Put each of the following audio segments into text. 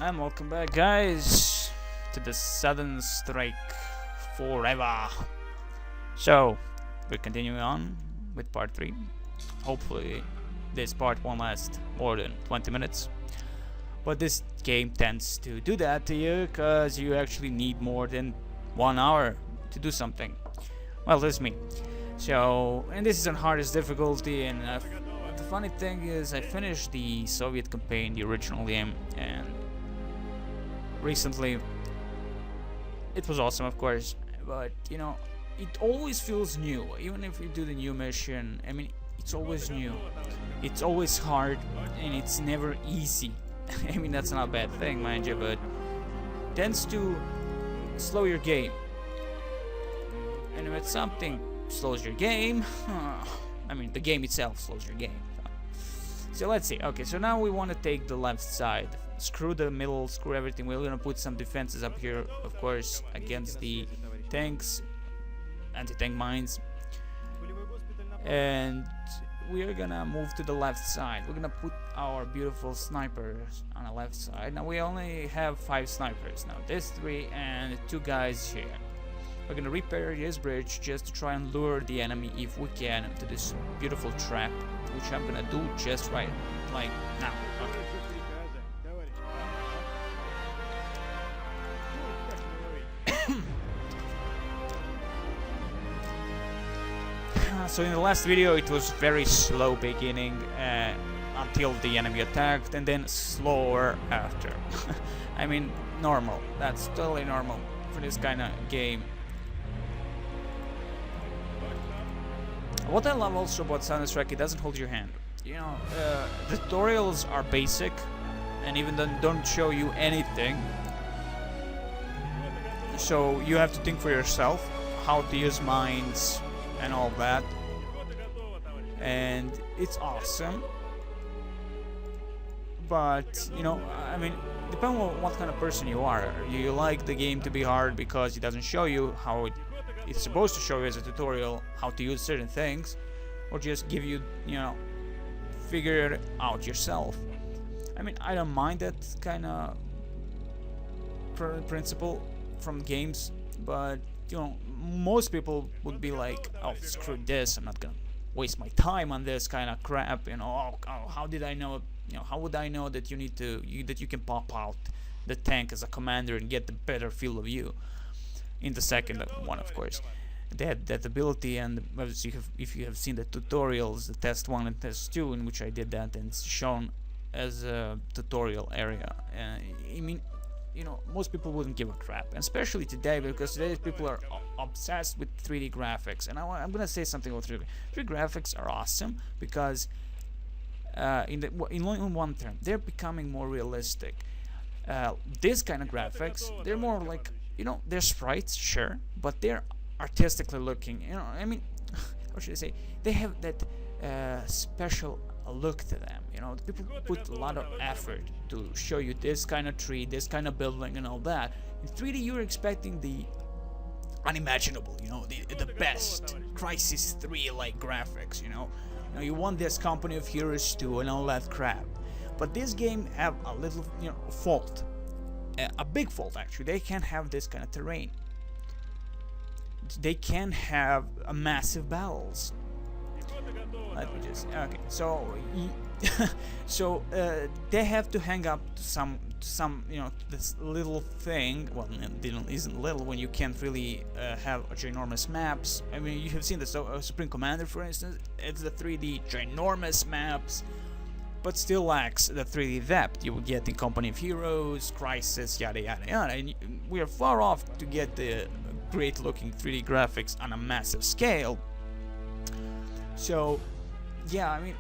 And welcome back, guys, to the Sudden Strike Forever. So, we're continuing on with part 3. Hopefully, this part won't last more than 20 minutes. But this game tends to do that to you because you actually need more than 1 hour to do something. Well, that's me. So, and this is on hardest difficulty, and the funny thing is I finished the Soviet campaign, the original game, and recently it was awesome, of course, but you know, it always feels new. Even if you do the new mission, I mean, it's always new, it's always hard, and it's never easy. I mean, that's not a bad thing, mind you, but tends to slow your game. And when something slows your game, I mean, the game itself slows your game. So let's see. Okay, so now we want to take the left side. Screw the middle, screw everything. We're gonna put some defenses up here, of course, against the tanks, anti-tank mines. And we're gonna move to the left side. We're gonna put our beautiful snipers on the left side. Now we only have 5 snipers now. There's 3 and 2 guys here. We're gonna repair this bridge just to try and lure the enemy, if we can, to this beautiful trap, which I'm gonna do just right, like now. Okay. So in the last video it was very slow beginning until the enemy attacked, and then slower after. I mean, normal. That's totally normal for this kind of game. What I love also about Sudden Strike, it doesn't hold your hand. You know, the tutorials are basic and even then don't show you anything. So you have to think for yourself how to use mines and all that. And it's awesome. But, you know, I mean, depending on what kind of person you are. You like the game to be hard because it doesn't show you how it's supposed to show you as a tutorial how to use certain things, or just give you, you know, figure it out yourself. I mean, I don't mind that kind of principle from games, but you know, most people would be like, oh, screw this, I'm not gonna waste my time on this kind of crap, you know. Oh, how did I know, you know, how would I know that that you can pop out the tank as a commander and get the better feel of you in the second one, of course. They had that ability, and if you have seen the tutorials, the test 1 and test 2, in which I did that, and it's shown as a tutorial area. I mean, you know, most people wouldn't give a crap, and especially today, because today people are obsessed with 3D graphics. And I'm gonna say something about 3D. 3D graphics are awesome because in one term, they're becoming more realistic. This kind of graphics, they're more like, you know, they're sprites, sure, but they're artistically looking. You know, I mean, how should I say? They have that special look to them. You know, the people put a lot of effort to show you this kind of tree, this kind of building, and all that. In 3D, you're expecting the unimaginable. You know, the best Crysis 3 like graphics. You know, you want this Company of Heroes 2 and all that crap. But this game have a little, you know, fault. A big fault, actually. They can't have this kind of terrain. They can't have massive battles. Let me just, okay. So, so they have to hang up some, you know, this little thing. Well, it isn't little when you can't really have ginormous maps. I mean, you have seen the Supreme Commander, for instance. It's the 3D ginormous maps, but still lacks the 3D depth you would get in Company of Heroes, Crysis, yada yada yada. And we are far off to get the great looking 3D graphics on a massive scale. So yeah, I mean,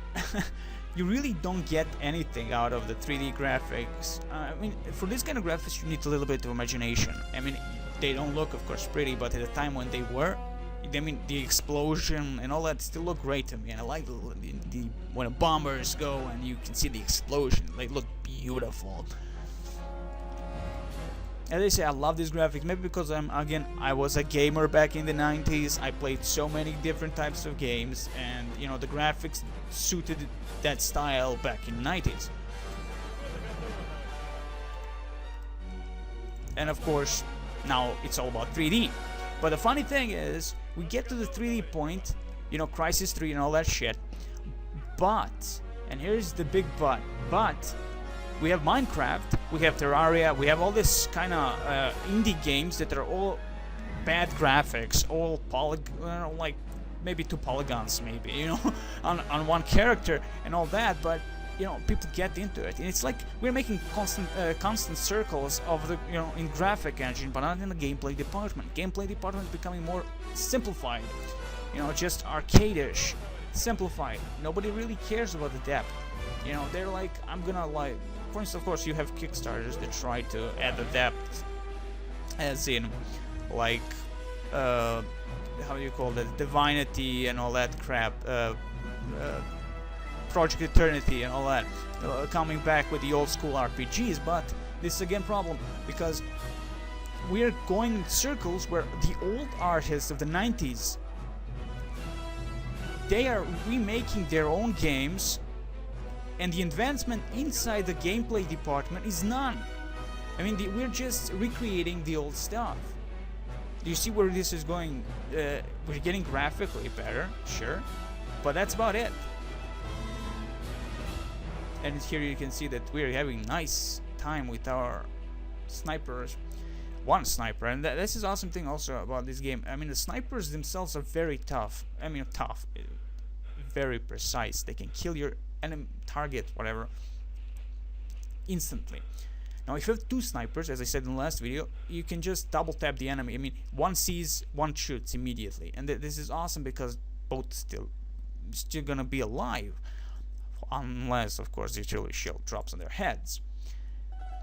you really don't get anything out of the 3D graphics. I mean, for this kind of graphics you need a little bit of imagination. I mean, they don't look, of course, pretty, but at the time when they were, I mean, the explosion and all that still look great to me, and I like the when the bombers go and you can see the explosion. They look beautiful. As I say, I love these graphics, maybe because I was a gamer back in the 90s. I played so many different types of games, and you know, the graphics suited that style back in the 90s. and of course now it's all about 3D. But the funny thing is, we get to the 3D point, you know, Crysis 3 and all that shit, but, and here's the big but we have Minecraft, we have Terraria, we have all this kind of indie games that are all bad graphics, all like maybe 2 polygons, maybe, you know, on one character and all that, but you know, people get into it, and it's like we're making constant circles of the, you know, in graphic engine, but not in the gameplay department. Gameplay department is becoming more simplified, you know, just arcade-ish, simplified. Nobody really cares about the depth, you know. They're like, I'm gonna, like, for instance, of course, you have Kickstarters that try to add the depth, as in, like, how do you call that, Divinity and all that crap, Project Eternity and all that, coming back with the old school RPGs. But this is again problem, because we're going in circles where the old artists of the 90s, they are remaking their own games, and the advancement inside the gameplay department is none. I mean, we're just recreating the old stuff. Do you see where this is going? We're getting graphically better, sure, but that's about it. And here you can see that we're having nice time with our snipers. One sniper, and this is awesome thing also about this game. I mean, the snipers themselves are very tough. I mean, tough, very precise. They can kill your enemy target, whatever, instantly. Now, if you have 2 snipers, as I said in the last video, you can just double tap the enemy. I mean, one sees, one shoots immediately, and this is awesome because both still gonna be alive, unless, of course, the artillery shell drops on their heads.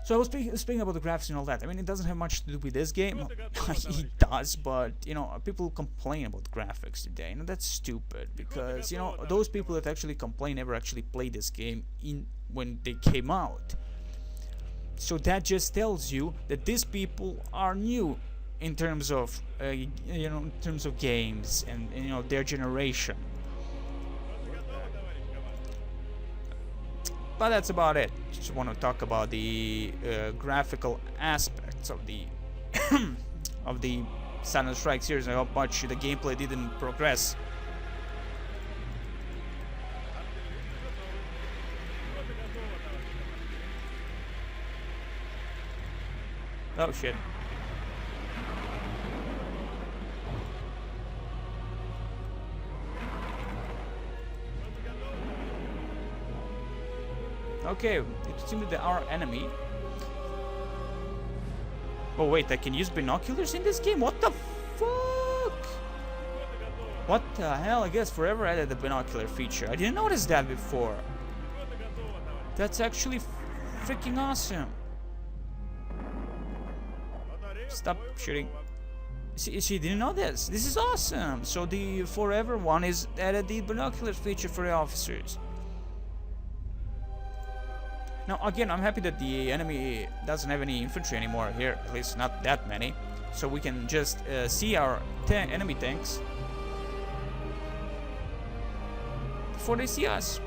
So I was speaking about the graphics and all that. I mean, it doesn't have much to do with this game. It does, but, you know, people complain about graphics today. You know, that's stupid, because, you know, those people that actually complain never actually played this game when they came out. So that just tells you that these people are new in terms of, you know, in terms of games and, you know, their generation. But that's about it. Just want to talk about the graphical aspects of the of the Silent Strike series and how much the gameplay didn't progress. Oh shit. Okay, it seems that they are enemy. Oh wait, I can use binoculars in this game? What the fuck? What the hell? I guess Forever added the binocular feature. I didn't notice that before. That's actually freaking awesome. Stop shooting. She didn't know this. This is awesome. So the Forever one is added the binocular feature for the officers. Now again, I'm happy that the enemy doesn't have any infantry anymore here, at least not that many. So we can just see our enemy tanks before they see us.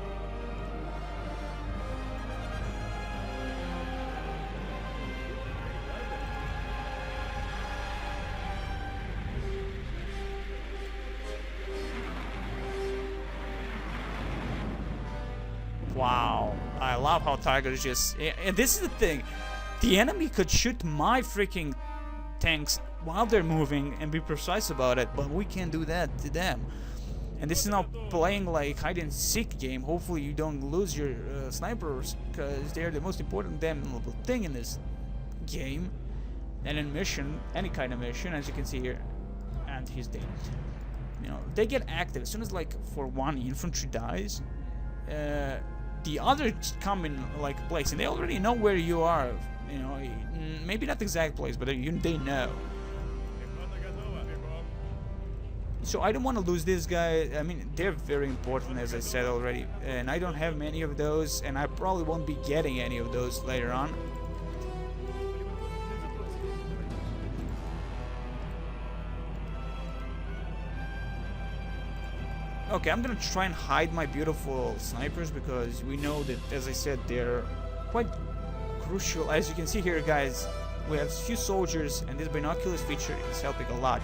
Wow, I love how Tigers just... And this is the thing, the enemy could shoot my freaking tanks while they're moving and be precise about it, but we can't do that to them. And this is now playing like hide-and-seek game. Hopefully you don't lose your snipers, because they're the most important damn little thing in this game. And in mission, any kind of mission, as you can see here, and he's dead. You know, they get active as soon as, like, for one infantry dies. The others come in like place, and they already know where you are. You know, maybe not the exact place, but they know. So I don't want to lose this guy. I mean, they're very important, as I said already, and I don't have many of those, and I probably won't be getting any of those later on. Okay, I'm gonna try and hide my beautiful snipers, because we know that, as I said, they're quite crucial. As you can see here, guys, we have few soldiers, and this binoculars feature is helping a lot.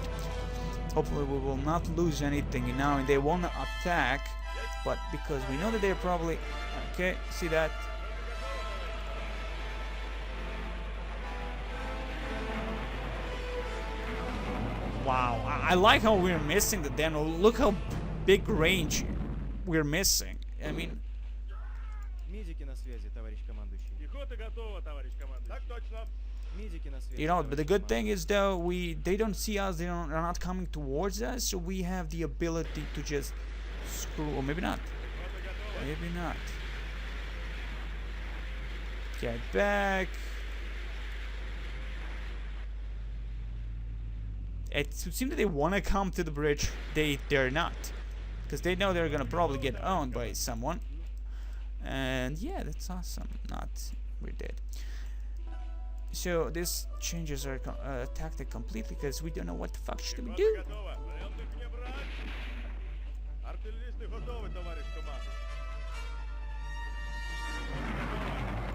Hopefully we will not lose anything now, and they won't attack, but because we know that they're probably... Okay, see that? Wow, I like how we're missing the demo. Look how big range we're missing. I mean... You know, but the good thing is though, they don't see us, they're not coming towards us, so we have the ability to just screw, or maybe not. Maybe not. Get back. It would seem that they want to come to the bridge. They're not, because they know they're gonna probably get owned by someone. And yeah, that's awesome. Not, we're dead. So this changes our tactic completely, because we don't know what the fuck should we do.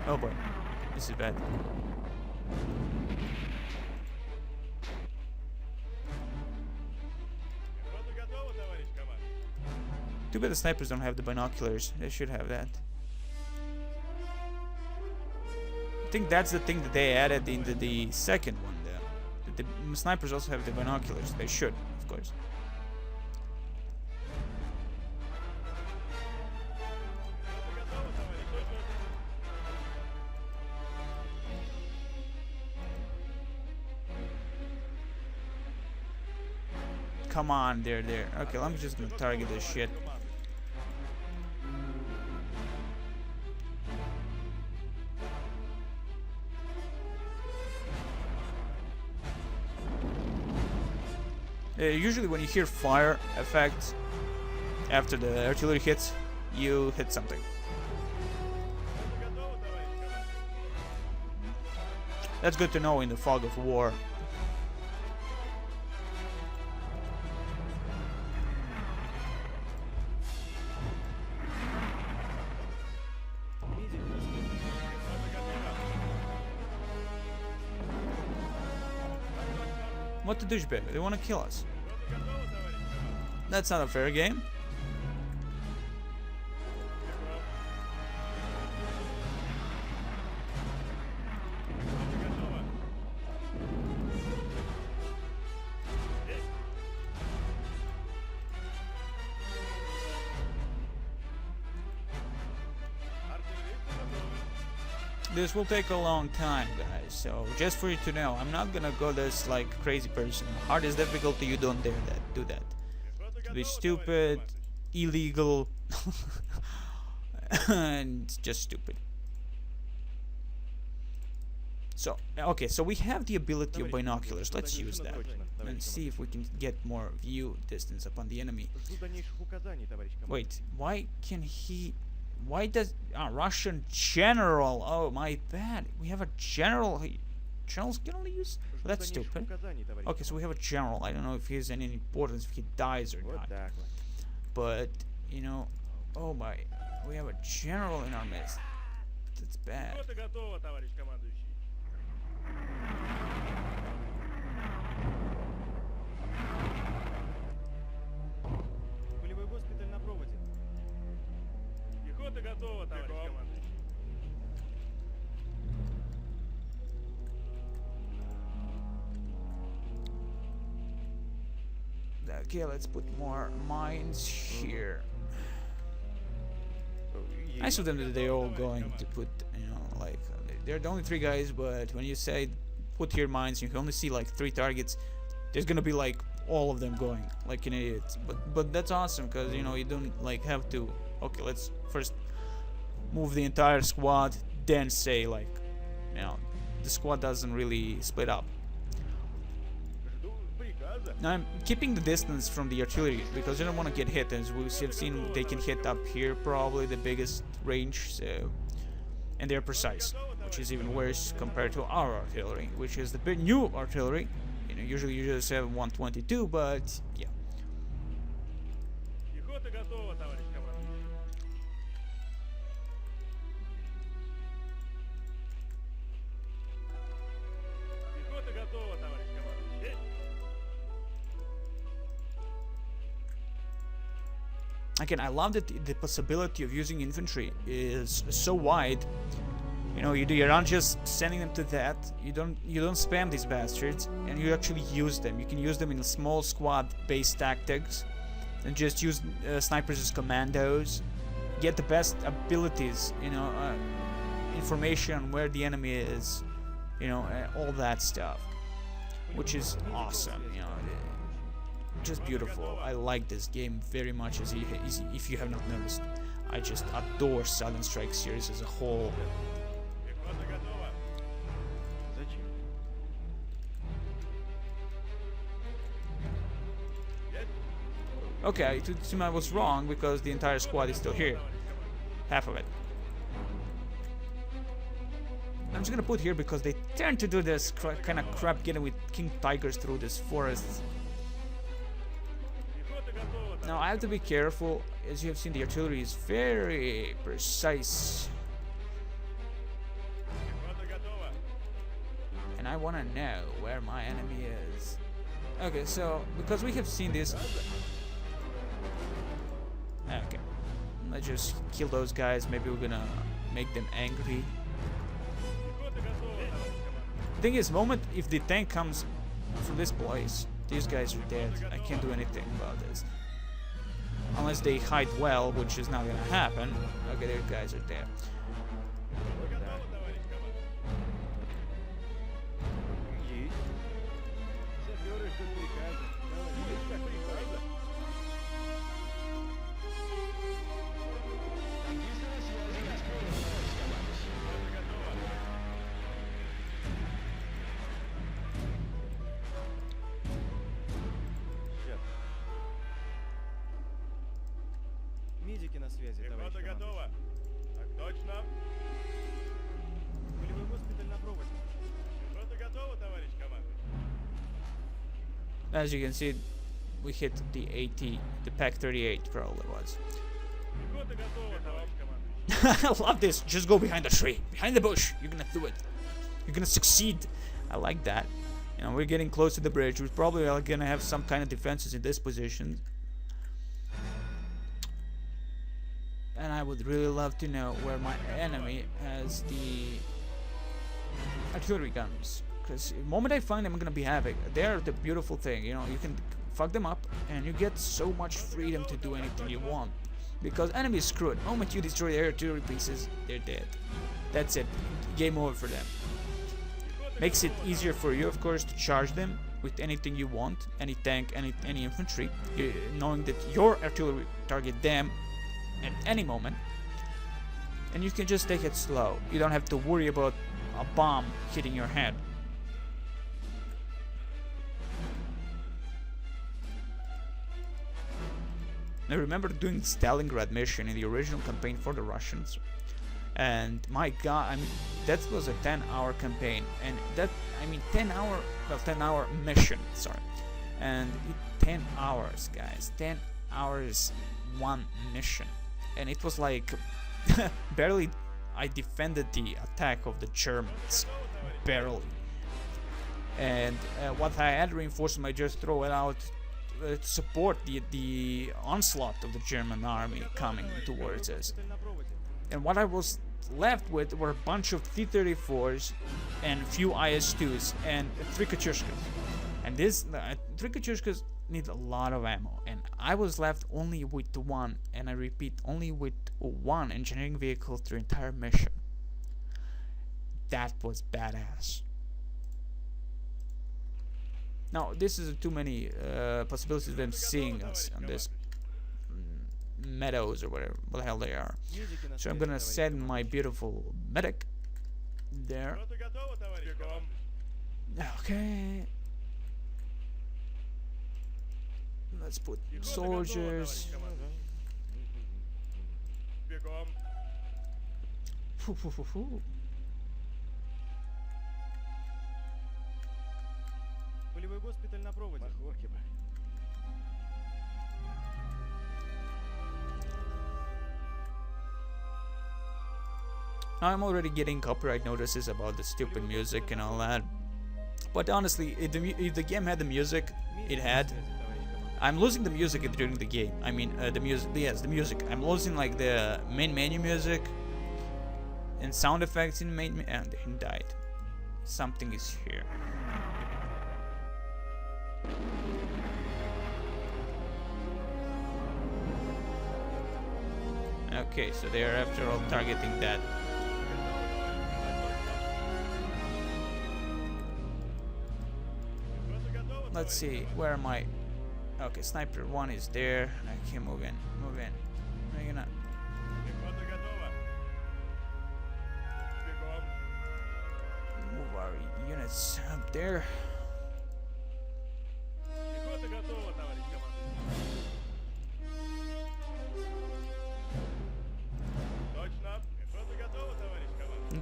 Oh boy, this is bad. Too bad the snipers don't have the binoculars. They should have that. I think that's the thing that they added into the second one there. The snipers also have the binoculars. They should, of course. Come on, they're there. Okay, I'm just gonna target this shit. Usually when you hear fire effects after the artillery hits, you hit something. That's good to know in the fog of war. What the douchebag? They want to kill us. That's not a fair game. This will take a long time, guys, so just for you to know, I'm not gonna go this like crazy person. Hardest difficulty, you don't dare do that. To be stupid, illegal, and just stupid. So, okay, so we have the ability of binoculars. Let's use that and see if we can get more view distance upon the enemy. Wait, why can he... Why does Russian general? Oh my bad. We have a general. Generals can only use. Well, that's stupid. Okay, so we have a general. I don't know if he has any importance, if he dies or not. But you know, oh my, we have a general in our midst. That's bad. Okay, let's put more mines here. Nice of them that they're all going to put, you know, like, they're the only 3 guys, but when you say put here mines, you can only see like 3 targets. There's gonna be like all of them going like an idiot. But that's awesome, because you know you don't like have to. Okay, let's first move the entire squad, then say like, you know, the squad doesn't really split up. Now I'm keeping the distance from the artillery because you don't want to get hit. As we have seen, they can hit up here, probably the biggest range, so, and they're precise, which is even worse compared to our artillery, which is the big new artillery. You know, usually you just have 122, but yeah. again, I love that the possibility of using infantry is so wide. You know, you're not just sending them to that. You don't spam these bastards, and you actually use them. You can use them in small squad-based tactics, and just use snipers as commandos. Get the best abilities. You know, information on where the enemy is. You know, all that stuff, which is awesome. You know, just beautiful. I like this game very much. If you have not noticed, I just adore Silent Strike series as a whole. Okay, I was wrong because the entire squad is still here. Half of it. I'm just gonna put here because they tend to do this kind of crap getting with King Tigers through this forest. Now I have to be careful. As you have seen, the artillery is very precise. And I want to know where my enemy is. Okay, so because we have seen this... Okay, let's just kill those guys. Maybe we're gonna make them angry. The thing is, if the tank comes from this place, these guys are dead. I can't do anything about this. Unless they hide well, which is not gonna happen. Okay, their guys are dead. Медики на связи, товарищ командующий. Готово. Так точно. Полевой госпиталь на проводе. Что-то готово, товарищ командующий. As you can see, we hit the 80, the Pack 38 probably was. I love this. Just go behind the tree, behind the bush. You're gonna do it. You're gonna succeed. I like that. You know, we're getting close to the bridge. We're probably gonna have some kind of defenses in this position. And I would really love to know where my enemy has the artillery guns. Because the moment I find them, I'm gonna be havoc. They're the beautiful thing, you know, you can fuck them up and you get so much freedom to do anything you want. Because enemy is screwed. The moment you destroy their artillery pieces, they're dead. That's it. Game over for them. Makes it easier for you, of course, to charge them with anything you want. Any tank, any infantry. Knowing that your artillery target them at any moment, and you can just take it slow. You don't have to worry about a bomb hitting your head. I remember doing the Stalingrad mission in the original campaign for the Russians, and my god, I mean, that was a 10-hour campaign, and 10-hour mission, sorry, and 10 hours, guys, 10 hours, one mission. And it was like barely I defended the attack of the Germans, barely. And what I had reinforcement, I just throw it out to support the onslaught of the German army coming towards us. And what I was left with were a bunch of T-34s and a few IS-2s and 3 Katyushkas. And this 3 Katyushkas need a lot of ammo, and I was left only with one, and I repeat, only with one engineering vehicle through entire mission. That was badass. Now this is too many possibilities of them seeing us on this meadows or whatever the hell they are. So I'm gonna send my beautiful medic there. Okay. Let's put soldiers. Полевой госпиталь на проводе. I'm already getting copyright notices about the stupid music and all that. But honestly, if the game had the music it had, I'm losing the music during the game. I mean, the music. Yes, the music. I'm losing like the main menu music and sound effects in the main. And he died. Something is here. Okay, so they are after all targeting that. Let's see, where am I? Okay, sniper 1 is there. Okay, move in, move in. We're gonna move our units up there.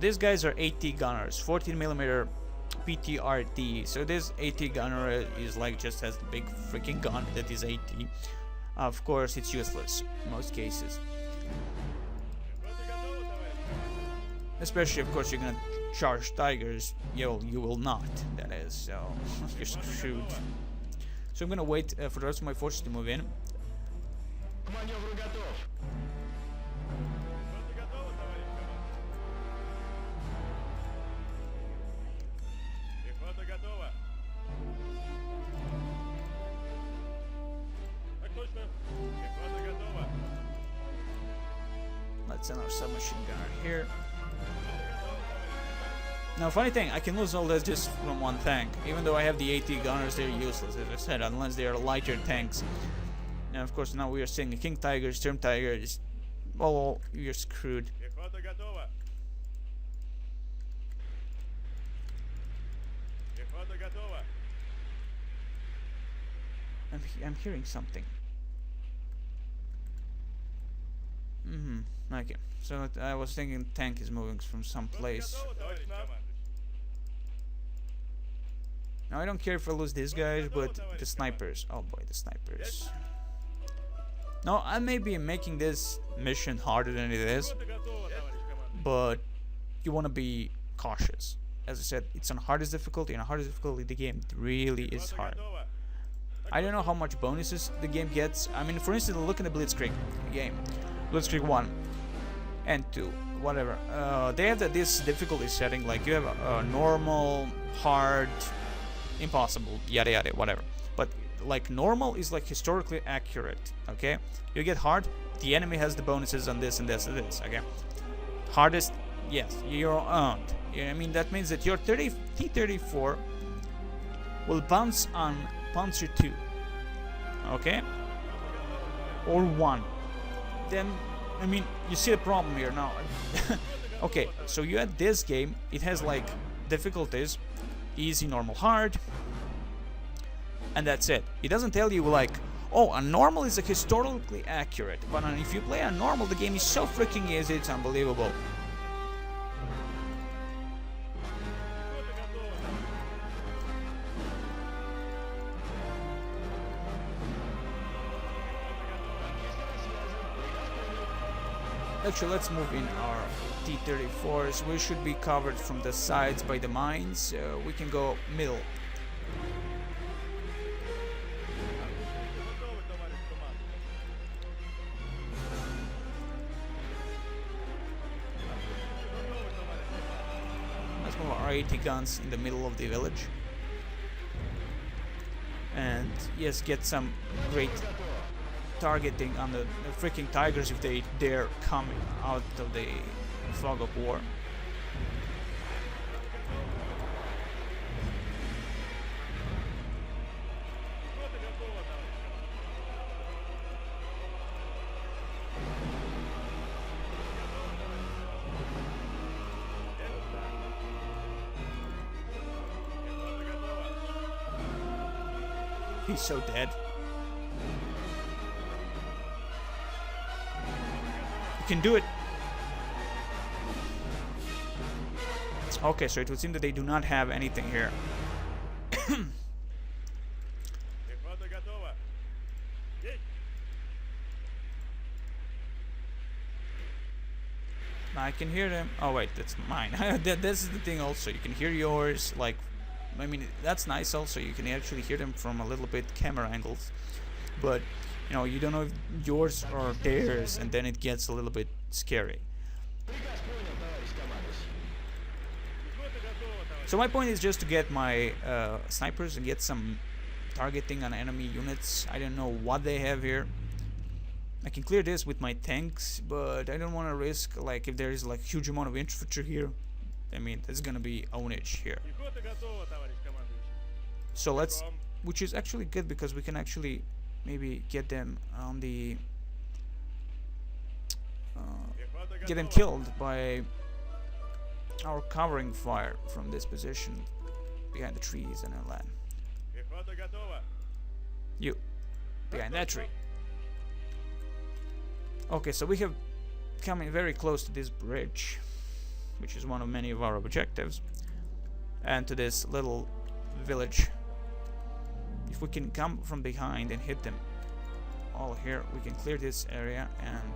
These guys are AT gunners, 14mm PTRD. So this AT gunner is like just as the big freaking gun that is AT. Of course, it's useless in most cases. Especially, of course, you're gonna charge tigers. You will not. That is, so you're screwed. So I'm gonna wait for the rest of my forces to move in. Let's send our submachine gunner here. Now, funny thing, I can lose all this just from one tank. Even though I have the AT gunners, they're useless, as I said, unless they are lighter tanks. And of course, now we are seeing King Tiger, Storm Tiger. Well, you're screwed. I'm hearing something. Okay, so I was thinking tank is moving from some place. Now I don't care if I lose these guys, but the snipers. Oh boy, the snipers. Now I may be making this mission harder than it is, but you want to be cautious. As I said, it's on hardest difficulty, and hardest difficulty the game really is hard. I don't know how much bonuses the game gets. I mean, for instance, look at the Blitzkrieg game. Blitzkrieg 1 and 2, whatever. They have this difficulty setting, like you have a normal, hard, impossible, yada yada, whatever. But like normal is like historically accurate, okay? You get hard, the enemy has the bonuses on this and this and this, okay? Hardest, yes, you're owned. I mean, that means that your T-34 will bounce on Panzer 2, okay? Or 1. Then, I mean, you see the problem here now. Okay, so you had this game, it has like difficulties, easy, normal, hard, and that's it. It doesn't tell you like, oh, a normal is like historically accurate, but if you play a normal, the game is so freaking easy, it's unbelievable. Actually, let's move in our T-34s. We should be covered from the sides by the mines. We can go middle. Let's move our 80 guns in the middle of the village. And yes, get some great targeting on the freaking tigers if they dare come out of the fog of war. He's so dead. Can do it. Okay, so it would seem that they do not have anything here. I can hear them. Oh wait, that's mine. This is the thing also. You can hear yours, like, I mean, that's nice also. You can actually hear them from a little bit camera angles. but you know, you don't know if yours or theirs, and then it gets a little bit scary. So my point is just to get my snipers and get some targeting on enemy units. I don't know what they have here. I can clear this with my tanks, but I don't want to risk, like, if there is like huge amount of infantry here. I mean, there's gonna be ownage here. Пехота готова, товарищ командующий. So let's, which is actually good because we can actually maybe get them on the Пехота get them готова. killed by our covering fire from this position behind the trees and all that. Пехота готова. You behind that tree. Okay, so we have coming very close to this bridge, which is one of many of our objectives, and to this little village. If we can come from behind and hit them all here, we can clear this area, and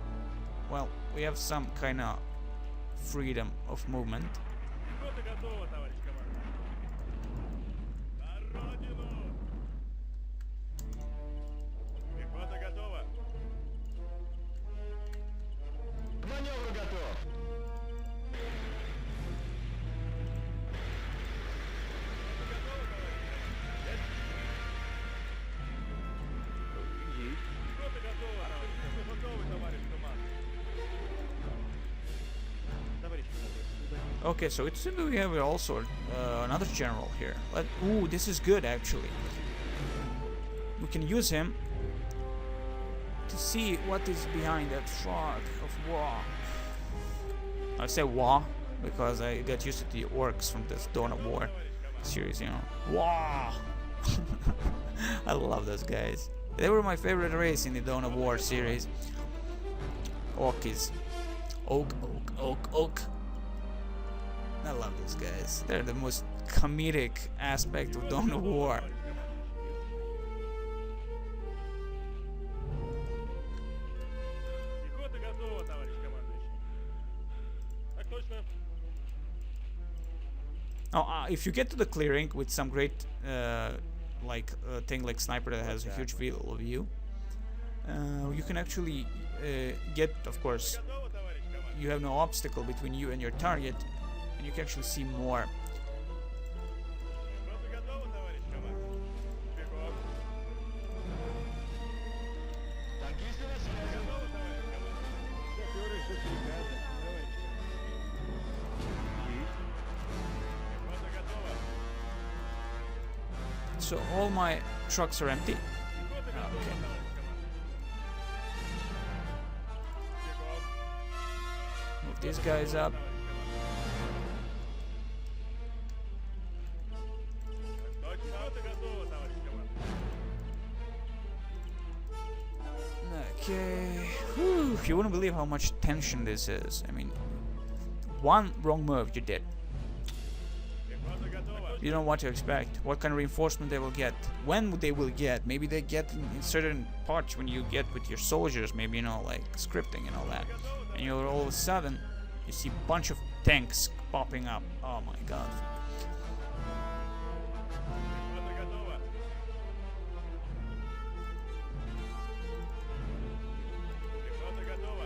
well, we have some kind of freedom of movement. Пехота готова, товарищ командующий. На родину! Пехота готова. Маневр готов. Пехота готова, товарищ. Готовы, товарищ командующий. Товарищ командующий. Okay, so it seems we have also another general here. But ooh, this is good actually. We can use him to see what is behind that fog of war. I say war because I got used to the orcs from this Dawn of War series, you know. War! I love those guys. They were my favorite race in the Dawn of War series. Orkies. Oak. I love those guys. They're the most comedic aspect of Dawn of War. Пехота готова, товарищ командующий. Так точно. Now, if you get to the clearing with some great thing like sniper that has a huge field of view, you can actually get, of course, Готова, товарищ командующий. you have no obstacle between you and your target, and you can actually see more. Пехота готова, товарищ командующий. Бегом. Танкисты на связи. Готовы, товарищ командующий. Шоферы ждут приказа, товарищ командующий. Пехота готова. So all my trucks are empty. Пехота готова, Okay. товарищ командующий. Бегом. Move these guys up. Пехота готова, товарищ командующий. Okay. Whew, you wouldn't believe how much tension this is. I mean, one wrong move, you're dead. Пехота готова. You don't know what to expect, what kind of reinforcement they will get, when they will get. Maybe they get in certain parts when you get with your soldiers, maybe, you know, like scripting and all that. And you're all of a sudden, you see a bunch of tanks popping up. Oh my god. Пехота готова. Пехота готова.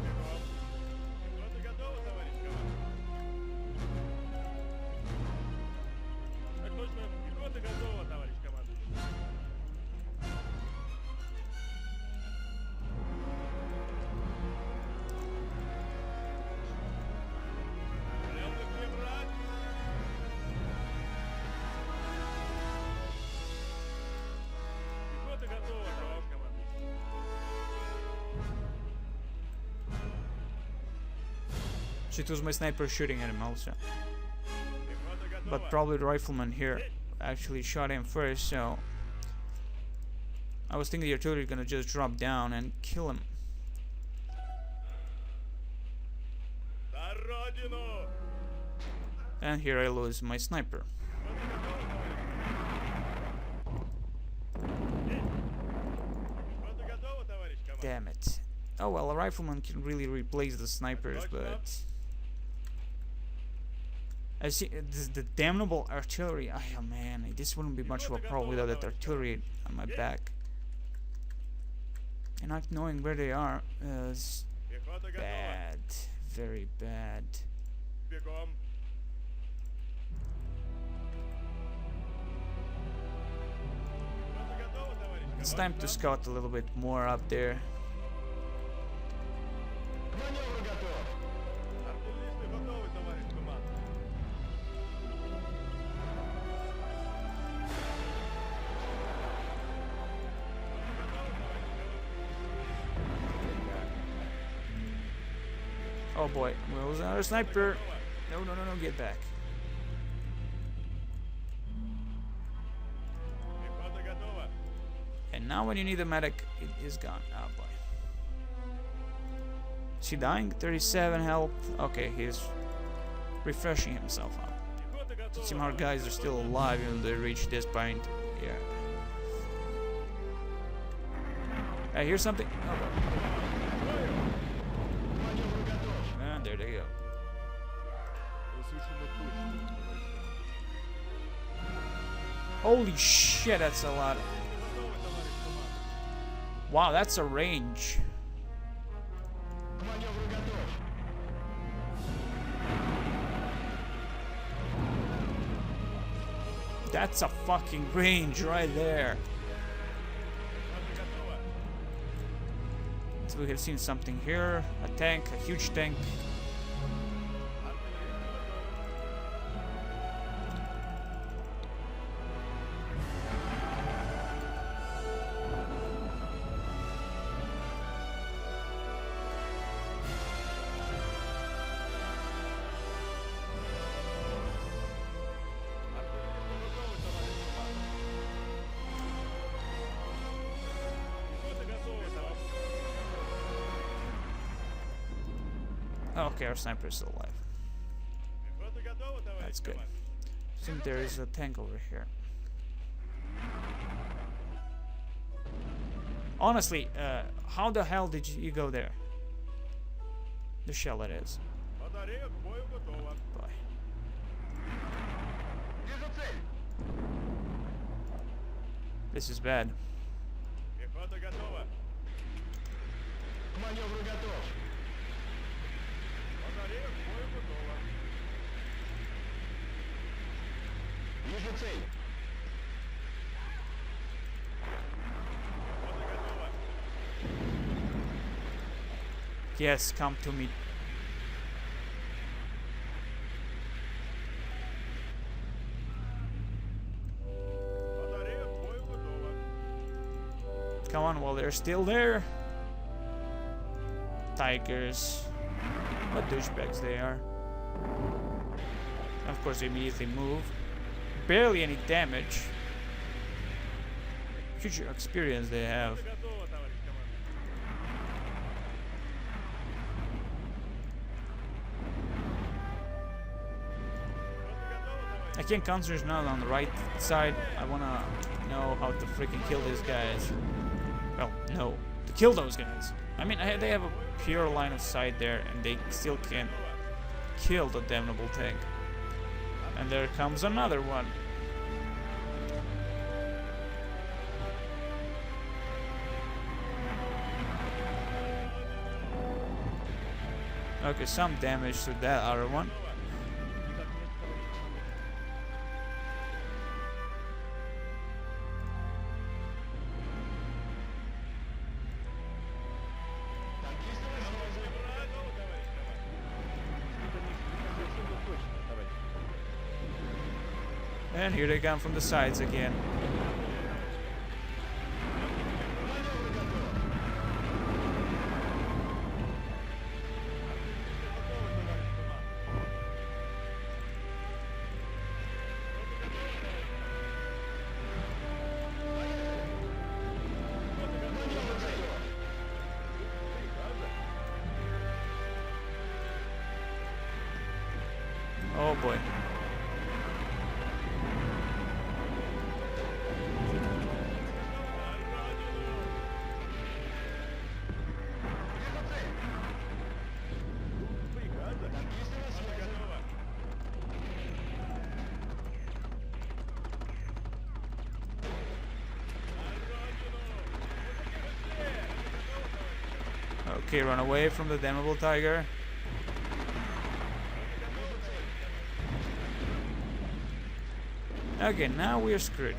Бегом. Пехота готова, товарищ командующий. Так точно. Пехота готова, товарищ командующий. Порядок не брать. Пехота готова, товарищ командующий. So it was my sniper shooting at him also. Пехота готова. But probably the rifleman here actually shot him first, so I was thinking the artillery gonna just drop down and kill him. На родину. And here I lose my sniper. Пехота готова, товарищ командующий. Damn it. Oh well, a rifleman can really replace the snipers, but I see the damnable artillery. Oh man, this wouldn't be much of a problem without that artillery on my back. And not knowing where they are is Пехота готова. bad, very bad. Бегом. Пехота готова, товарищ It's time to командир. scout a little bit more up there. Маневр готов. Артиллеристы готовы, товарищ командир. Oh boy, well, there's another sniper. No, no, no, no, get back. Пехота готова. And now when you need a medic, it is gone. Oh boy. Is he dying? 37 health. Okay, he's refreshing himself up. Пехота готова. Some our guys are still alive even though they reach this point. Yeah. I hear something. Oh, boy. And there they go. Holy shit, that's a lot. Wow, that's a range. That's a fucking range right there. So we have seen something here. A tank, a huge tank. Okay, our sniper is still alive. That's good. I think there is a tank over here. Honestly, how the hell did you go there? The shell it is. Батарея к бою готова. Boy. Вижу цель. This is bad. Пехота готова. К маневру готов. Батарея к бою готова. Вижу цель. Пехота готова. Yes, come to me. Батарея к бою готова. Come on, while they're still there. Tigers. What douchebags they are. Of course, they immediately move. Barely any damage. Huge experience they have. Готова, товарищ командир. I can't concentrate now on the right side. I wanna know how to freaking kill these guys. Well, no, to kill those guys. I mean, they have a pure line of sight there, and they still can't kill the damnable tank. And there comes another one. Okay, some damage to that other one. And here they come from the sides again. Oh boy. Okay, run away from the damnable tiger. Okay, now we're screwed.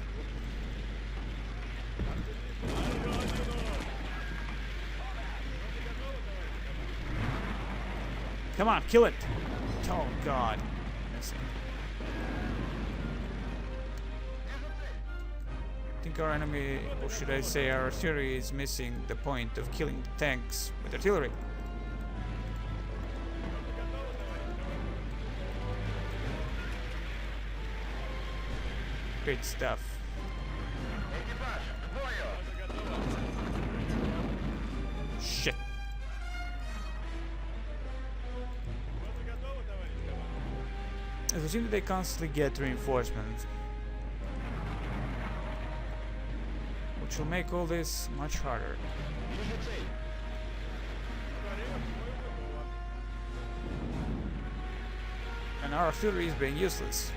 Come on, kill it! Oh god. Missing. I think our enemy, or should I say our artillery, is missing the point of killing the tanks with artillery. Great stuff. Экипаж, к бою! Shit. It seems that they constantly get reinforcements, which will make all this much harder. Вижу цель. And our artillery is being useless.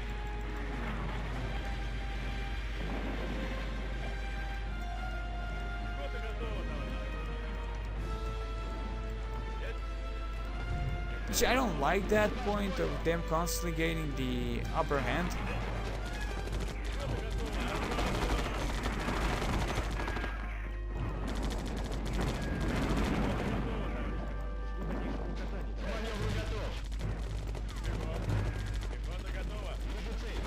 See, I don't like that point of them constantly gaining the upper hand. Маневр готов. Пехота готова. Вижу цель.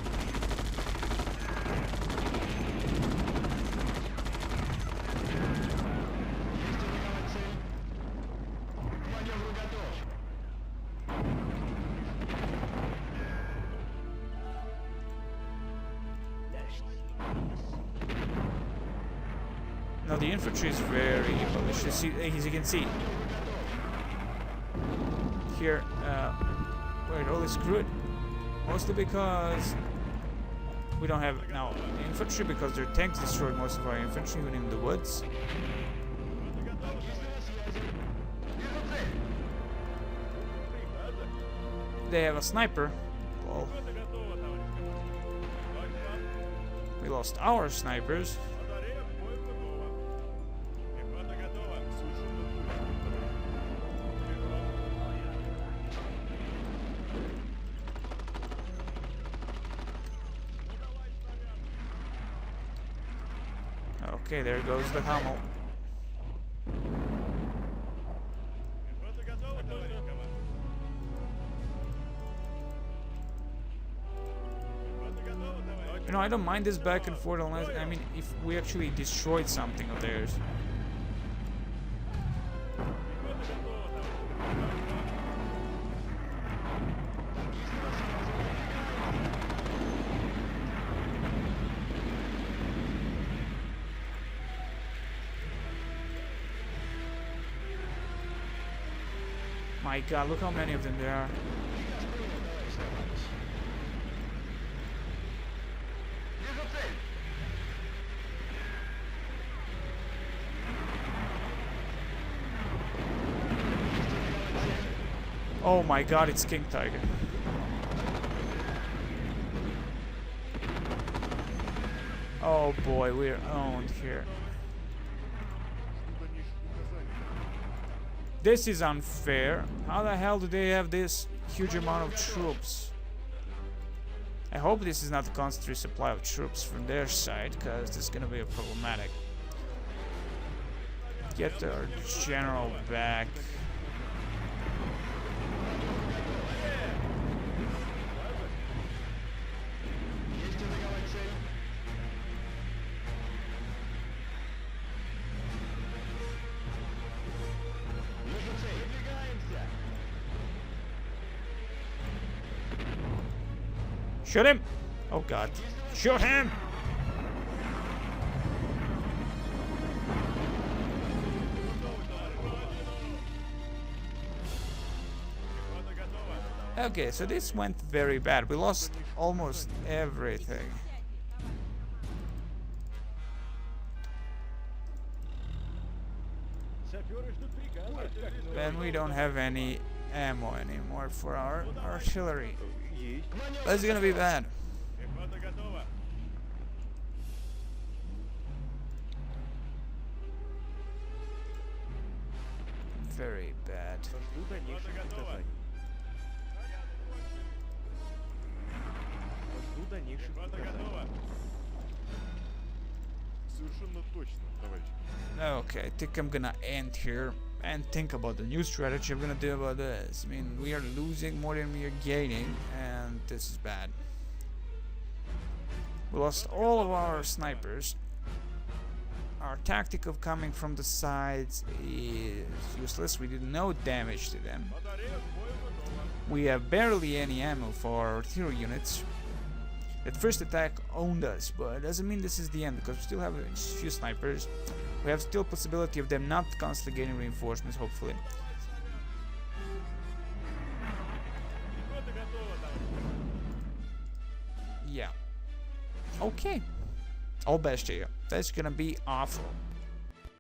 Есть атаковать цель. К маневру готов. Now the infantry is very malicious, as you can see. Here, we're totally screwed. Mostly because we don't have now infantry, because their tanks destroyed most of our infantry even in the woods. Вижу цель. They have a sniper. Well, Пехота готова, товарищ командир. Точно. we lost our snipers. Батарея к бою готова. Пехота готова. Okay, there goes the Hummel. Пехота готова, товарищ командир. Пехота готова, товарищ. You know, I don't mind this back and forth unless, I mean, if we actually destroyed something of theirs. Пехота готова, товарищ. My god, look how many of them there are. Вижу цель. Oh my god, it's King Tiger. Oh boy, we're owned here. This is unfair. How the hell do they have this huge amount of troops? I hope this is not a constant resupply of troops from their side, because this is gonna be problematic. Get our general back. Есть атаковать цель. Вижу цель. Выдвигаемся. Shoot him! Oh god. Shoot him! Пехота готова. Okay, so this went very bad. We lost almost everything. Саперы ждут приказа. And we don't have any ammo anymore for our artillery. Есть. That's gonna be bad. Пехота готова. Very bad. Жду дальнейших указаний. Жду дальнейших Рота указаний. готова. Совершенно точно, товарищ. Okay, I think I'm gonna end here and think about the new strategy I'm gonna do about this. I mean, we are losing more than we are gaining, and this is bad. We lost all of our snipers. Our tactic of coming from the sides is useless. We did no damage to them. Батарея к бою готова. We have barely any ammo for our artillery units. That first attack owned us, but it doesn't mean this is the end, because we still have a few snipers. We have still possibility of them not constantly getting reinforcements, hopefully. Рота готова, товарищ. Yeah. Okay. All best to you. That's gonna be awful.